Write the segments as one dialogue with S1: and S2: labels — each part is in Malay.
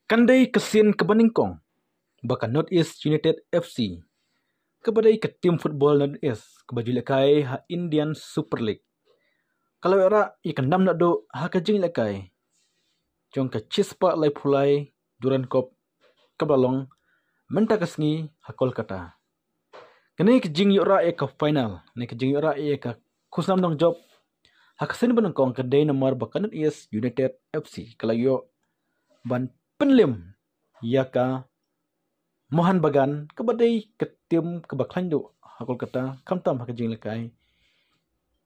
S1: Kandai kesin kebaningkong, bahkan North East United FC, kebadai ke tim football North East, kebaju lekai ha Indian Super League. Kalau era ikan nam nak do ha kajing lekai, jong ke Chispa lai pulai Duran Cup kebalong menta kesngi ha Kolkata. Kene kejing yora ke final, ne kejing yora ke kusnam dong job. Ha kesin benengkong kedai nomor bahkan North East United FC, kalau yo ban penlim yaka Mohan Bagan kebadai ke tim kebaklandu hakul kata kamtam hakajing lekai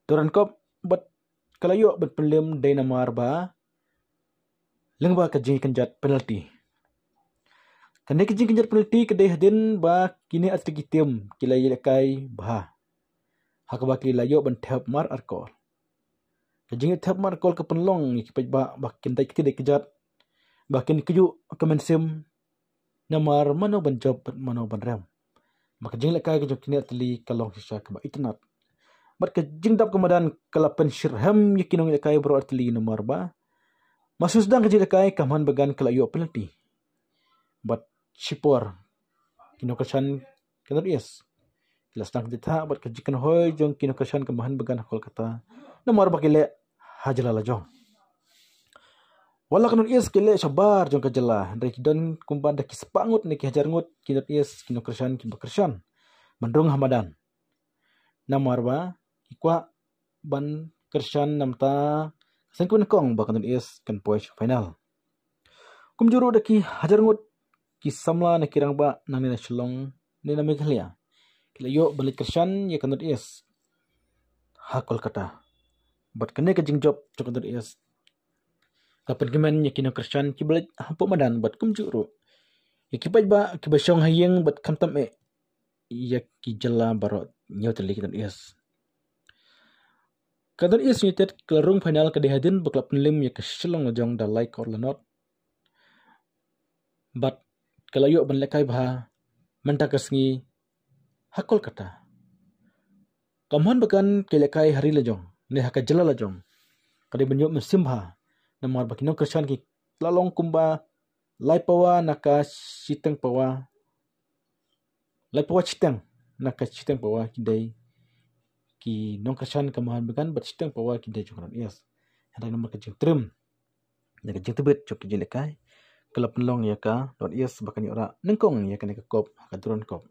S1: Duran Cup bat kalayo bat penlim Dynamar ba lengba kajing kenjat penalti kene kajing kenjat penalti kedai hadin ba kini atri tim kilai lekai ba hakabaki layo ban thap mar arkol kajing thap mar kol ke penlong kipai ba bakin dai kiti kejat bahkan keju kemensim namar mano banjob mano banram maka jing lekai ke jokini atli kalong sisa ke internet bat ke jing dap kemadan kalapen shirham yakinong lekai bro atli nomor ba masus dang ke jing lekai kaman bagan kelayo penalti bat shipor kino kasan kenot yes kelas dang ditha bat ke jikan hoy jong kino kasan kemahan bagan Kolkata nomor bakile hajalala jong wala kanun is kile sabar jong kajala dari don kumpan dak kispangut ni hajar ngut kinot is kino kersan kin bekersan mendrung hamadan namar ba ikwa ban kersan namta sen kun kong ba kanun is kan pois final kum juru daki hajar ngut ki samla na kirang ba nang ni shlong ni na Meghalaya kile yo balik kersan ya kanun is ha Kolkata bat kene ke jingjob jong kanun is kapan kemen yakino kersan kibalit hampo madan bat kumjuru yakibaj ba kibasyong hayeng bat kamtam yaki jala barot nyoteli kitan is kadar is United kelarung final kadihadin baklap penlim yak selong jong da like or lanot bat kalayo ban lekai bah menta kesngi hakol kata kamhan bakan kelekai hari lajong ne haka jala lajong kadi benyo mesimha namar bakino kersan ki lalong kumba lai pawa naka siteng pawa citeng naka siteng pawa kidai ki nong kersan kamahan began bat siteng pawa kidai jongran yes ada nomor kejing trim naka jing tebet jok kijin lekai kelap penlong ya ka dot yes bakan ora nengkong ya kene ke kop ka Duran Cup